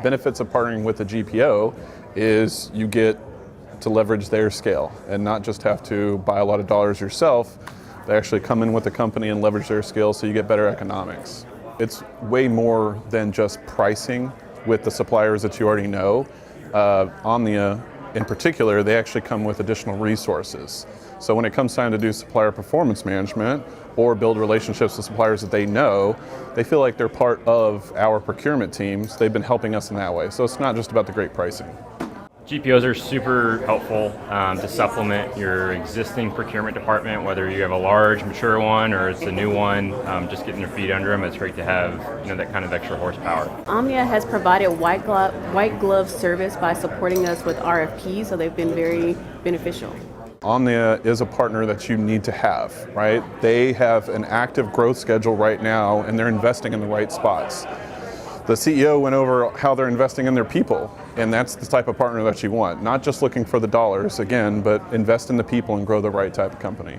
benefits of partnering with a GPO is you get to leverage their scale and not just have to buy a lot of dollars yourself. They actually come in with the company and leverage their scale so you get better economics. It's way more than just pricing with the suppliers that you already know. OMNIA in particular, they actually come with additional resources. So when it comes time to do supplier performance management or build relationships with suppliers that they know, they feel like they're part of our procurement teams. They've been helping us in that way. So it's not just about the great pricing. GPOs are super helpful to supplement your existing procurement department, whether you have a large, mature one or it's a new one, just getting your feet under them. It's great to have that kind of extra horsepower. OMNIA has provided white glove service by supporting us with RFPs, so they've been very beneficial. OMNIA is a partner that you need to have, right? They have an active growth schedule right now and they're investing in the right spots. The CEO went over how they're investing in their people, and that's the type of partner that you want. Not just looking for the dollars, again, but invest in the people and grow the right type of company.